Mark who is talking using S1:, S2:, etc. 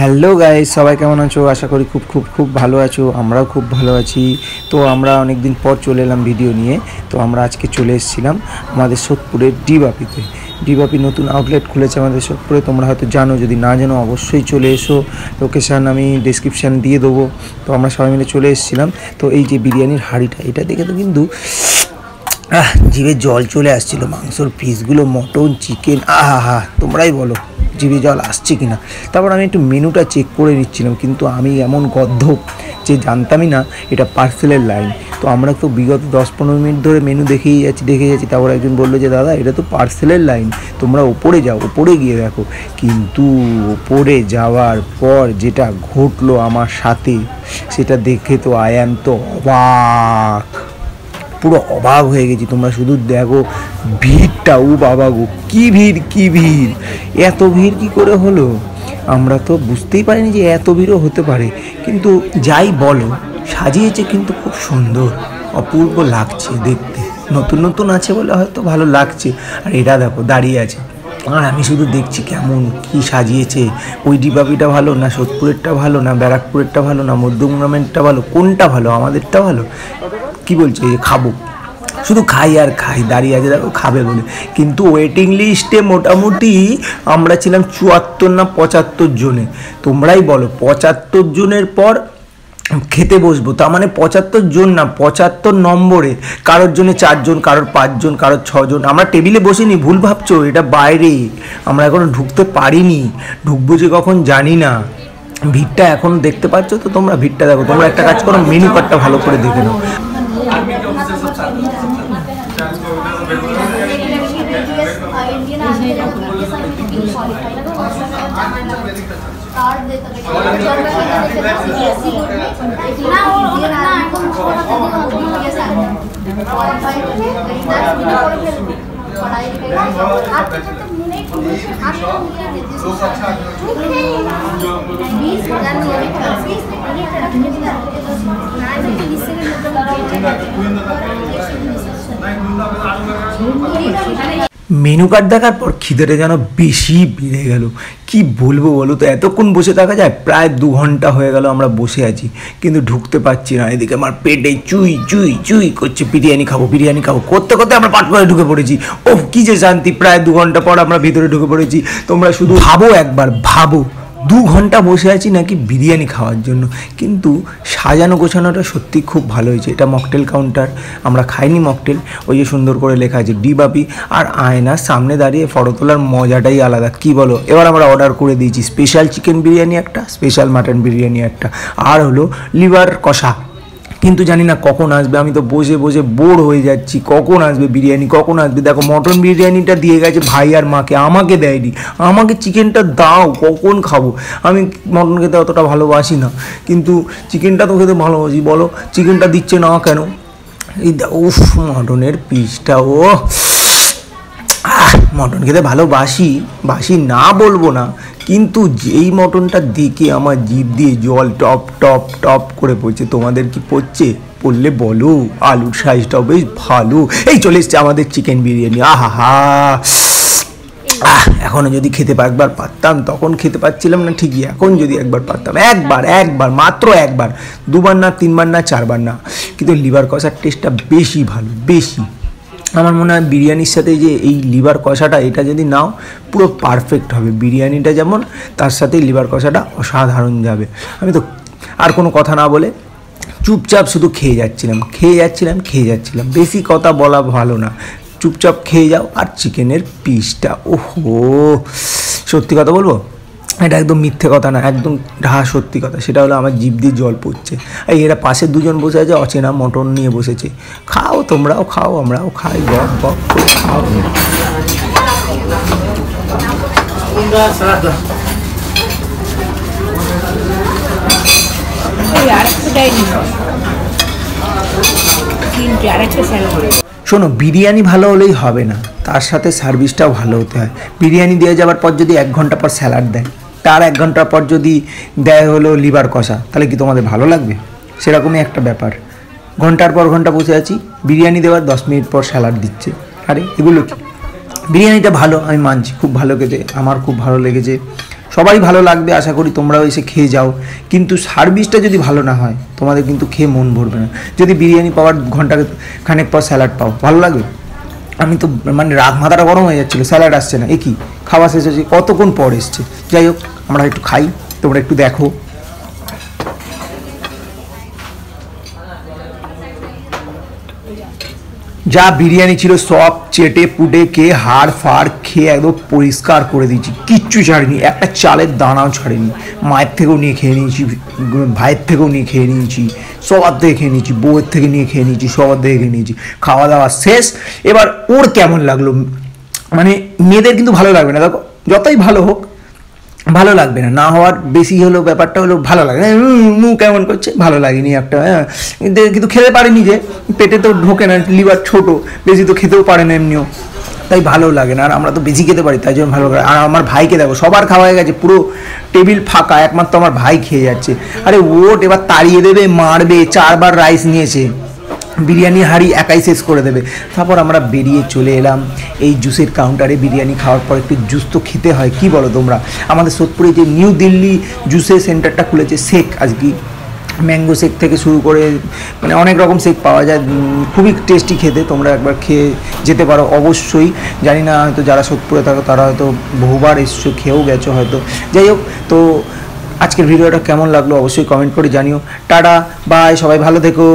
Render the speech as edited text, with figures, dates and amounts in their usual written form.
S1: Hello guys, সবাই কেমন আছো? আশা করি খুব খুব খুব ভালো আছো। আমরাও খুব ভালো আছি। তো আমরা অনেক দিন পর চলে এলাম ভিডিও নিয়ে। তো আমরা আজকে চলে এসেছিলাম আমাদের সোদপুরের ডিবাপিতে। ডিবাপি নতুন আউটলেট খুলেছে আমাদের সোদপুরে, তোমরা হয়তো জানো, যদি না জানো অবশ্যই চলে এসো। লোকেশান আমি ডেসক্রিপশান দিয়ে দেবো। তো আমরা সবাই মিলে চলে এসেছিলাম। তো এই যে বিরিয়ানির হাঁড়িটা, এটা দেখে তো কিন্তু জিভে জল চলে আসছিলো। মাংসর পিসগুলো, মটন, চিকেন, আহা, তোমরাই বলো জিভে জল আসছে কিনা। তারপর আমি একটু মেনুটা চেক করে নিচ্ছিলাম, কিন্তু আমি এমন গদ্ধব যে জানতামই না এটা পার্সেলের লাইন। তো আমরা তো বিগত 10-15 মিনিট ধরে মেনু দেখে যাচ্ছি। তারপর একজন বললো যে দাদা এটা তো পার্সেলের লাইন, তোমরা ওপরে যাও, ওপরে গিয়ে দেখো। কিন্তু ওপরে যাওয়ার পর যেটা ঘটলো আমার সাথে, সেটা দেখে তো আই অ্যাম তো অবাক, পুরো অবাক হয়ে গেছি। তোমরা শুধু দেখো ভিড়টা, ও বাবা গো, কী ভিড়, এত ভিড় কী করে হলো? আমরা তো বুঝতেই পারিনি যে এত ভিড়ও হতে পারে। কিন্তু যাই বলো, সাজিয়েছে কিন্তু খুব সুন্দর, অপূর্ব লাগছে দেখতে। নতুন নতুন আছে বলে হয়তো ভালো লাগছে। আর এরা দেখো দাঁড়িয়ে আছে, আর আমি শুধু দেখছি কেমন কি সাজিয়েছে। ওই ডিবাপিটা ভালো না, সোদপুরেরটা ভালো না, ব্যারাকপুরেরটা ভালো না, মধ্যমগ্রামেরটা ভালো, কোনটা ভালো? আমাদেরটা ভালো। কি বলছে খাবো, শুধু খাই আর খাই, দাঁড়িয়ে আছে দেখো খাবে বলে। কিন্তু ওয়েটিং লিস্টে মোটামুটি আমরা ছিলাম 74 না 75 জনে। তোমরাই বলো, 75 জনের পর খেতে বসবো, তার মানে 75 জন না, 75 নম্বরে। কারোর জন্য 4 জন, কারোর 5 জন, কারোর 6 জন। আমরা টেবিলে বসিনি, ভুল ভাবছো, এটা বাইরে। আমরা এখনো ঢুকতে পারিনি, ঢুকবো যে কখন জানি না। ভিড়টা এখন দেখতে পাচ্ছ তো তোমরা, ভিড়টা দেখো। তোমরা একটা কাজ করো, মেনু কার্ডটা ভালো করে দেখে নাও। মেনু কার্ড দেখার পর খিদেটা যেন বেশি বেড়ে গেল। কি বলবো বলো তো, এতক্ষণ বসে থাকা যায়? প্রায় 2 ঘন্টা হয়ে গেল আমরা বসে আছি, কিন্তু ঢুকতে পারছি না। এদিকে আমার পেটে চুই করছে, বিরিয়ানি খাবো করতে করতে আমরা পাট করে ঢুকে পড়েছি। ওহ, কি যে শান্তি! প্রায় 2 ঘন্টা পর আমরা ভিতরে ঢুকে পড়েছি। তোমরা শুধু ভাবো, একবার ভাবো, 2 ঘন্টা বসে আছি নাকি বিরিয়ানি খাওয়ার জন্য। কিন্তু সাজানো গোছানোটা সত্যি খুব ভালো হয়েছে। এটা মকটেল কাউন্টার, আমরা খাইনি মকটেল। ওই যে সুন্দর করে লেখা আছে ডিবাপি, আর আয়নার সামনে দাঁড়িয়ে ফটো তোলার মজাটাই আলাদা, কি বলো? এবার আমরা অর্ডার করে দিয়েছি স্পেশাল চিকেন বিরিয়ানি একটা, স্পেশাল মাটন বিরিয়ানি একটা, আর হলো লিভার কষা। কিন্তু জানি না কখন আসবে, আমি তো বসে বসে বোর হয়ে যাচ্ছি। কখন আসবে বিরিয়ানি, কখন আসবে? দেখো মটন বিরিয়ানিটা দিয়ে গেছে ভাই আর মাকে, আমাকে দেয়নি। আমাকে চিকেনটা দাও, কখন খাবো? আমি মটন খেতে অতটা ভালোবাসি না, কিন্তু চিকেনটা তো খেতে ভালোবাসি। বলো চিকেনটা দিচ্ছে না কেন? এই উফ, মটনের পিসটা, ও মটন খেতে ভালোবাসি না বলবো না, কিন্তু যেই মটনটা দেখে আমার জিভ দিয়ে জল টপ টপ টপ করে পড়ছে। তোমাদের কি পড়লে বলো? আলুর সাইজটাও বেশ ভালো। এই চলে এসছে আমাদের চিকেন বিরিয়ানি। আহা, এখনও যদি খেতে একবার পারতাম, তখন খেতে পাচ্ছিলাম না ঠিকই, এখন যদি একবার পারতাম, একবার মাত্র একবার, 2বার না, 3বার না, 4বার না। কিন্তু লিভার কষার টেস্টটা বেশি ভালো, বেশি। আমার মনে হয় বিরিয়ানির সাথে যে এই লিভার কষাটা, এটা যদি নাও পুরো পারফেক্ট হবে। বিরিয়ানিটা যেমন, তার সাথে লিভার কষাটা অসাধারণ যাবে। আমি তো আর কোনো কথা না বলে চুপচাপ শুধু খেয়ে যাচ্ছিলাম। বেশি কথা বলা ভালো না, চুপচাপ খেয়ে যাও। আর চিকেনের পিসটা, ওহো, সত্যি কথা বলবো, এটা একদম মিথ্যে কথা না, একদম সত্যি কথা। সেটা হলো আমার জিভ দিয়ে জল পড়ছে। এই এরা পাশে 2 জন বসে আছে, অচেনা মটন নিয়ে বসেছে। খাও, তোমরাও খাও, আমরাও খাই, বক করে খাও। শোনো, বিরিয়ানি ভালো হলেই হবে না, তার সাথে সার্ভিসটাও ভালো হতে হয়। বিরিয়ানি দিয়ে যাওয়ার পর যদি 1 ঘন্টা পর স্যালাড দেয়, তার 1 ঘন্টা পর যদি দেয় হলো লিভার কষা, তাহলে কি তোমাদের ভালো লাগবে? সেরকমই একটা ব্যাপার। ঘন্টার পর ঘন্টা বসে আছি, বিরিয়ানি দেওয়ার 10 মিনিট পর স্যালাড দিচ্ছে। আরে এগুলো কি? বিরিয়ানিটা ভালো, আমি মানছি, খুব ভালো খেতে, আমার খুব ভালো লেগেছে। সবাই ভালো লাগবে, আশা করি তোমরাও এসে খেয়ে যাও। কিন্তু সার্ভিসটা যদি ভালো না হয় তোমাদের কিন্তু খেয়ে মন ভরবে না। যদি বিরিয়ানি পাওয়ার ঘন্টা খানেক পর স্যালাড পাও, ভালো লাগবে? আমি তো মানে রাত মাথাটা গরম হয়ে যাচ্ছিলো, স্যালাড আসছে না, এ কি খাওয়া শেষ হয়েছে, কতক্ষণ পর এসছে। যাই হোক, আমরা একটু খাই, তোমরা একটু দেখো। যা বিরিয়ানি ছিল সব চেটে পুটে খেয়ে হাড় ফাড় খেয়ে একদম পরিষ্কার করে দিয়েছি, কিচ্ছু ছাড়িনি, একটা চালের দানাও ছাড়িনি। মায়ের থেকেও নিয়ে খেয়ে নিয়েছি, ভাইয়ের থেকেও নিয়ে খেয়ে নিয়েছি, সবার থেকে খেয়ে নিয়েছি, বউয়ের থেকে নিয়ে খেয়ে নিয়েছি, সবার থেকে খেয়ে নিয়েছি। খাওয়া দাওয়া শেষ। এবার ওর কেমন লাগলো, মানে মেয়েদের কিন্তু ভালো লাগবে না, দেখো যতই ভালো হোক ভালো লাগবে না, না হওয়ার বেশি হলো ব্যাপারটা হলো ভালো লাগে না, মুখ কেমন করছে, ভালো লাগেনি একটা। হ্যাঁ, কিন্তু খেতে পারেনি, যে পেটে তো ঢোকে না, লিভার ছোট, বেশি তো খেতেও পারে না এমনিও, তাই ভালো লাগে না। আর আমরা তো বেশি খেতে পারি, তাই জন্য ভালো লাগে। আর আমার ভাইকে দেখো, সবার খাওয়া হয়ে গেছে, পুরো টেবিল ফাঁকা, একমাত্র আমার ভাই খেয়ে যাচ্ছে। আরে ওট, এবার তাড়িয়ে দেবে, মারবে, 4বার রাইস নিয়েছে, বিরিয়ানি হাঁড়ি একাই শেষ করে দেবে। তারপর আমরা বেরিয়ে চলে এলাম এই জুসের কাউন্টারে। বিরিয়ানি খাওয়ার পর একটু জুস তো খেতে হয়, কি বলো তোমরা? আমাদের সোদপুরে যে নিউ দিল্লি জুসের সেন্টারটা খুলেছে, শেক আজকে ম্যাঙ্গো শেক থেকে শুরু করে মানে অনেক রকম শেক পাওয়া যায়, খুবই টেস্টি খেতে। তোমরা একবার খেয়ে যেতে পারো অবশ্যই। জানি না, হয়তো যারা সোদপুরে থাকো তারা হয়তো বহুবার এসছো, খেয়েও গেছো হয়তো। যাই হোক, তো আজকের ভিডিওটা কেমন লাগলো অবশ্যই কমেন্ট করে জানিও। টাটা, বাই, সবাই ভালো থেকো।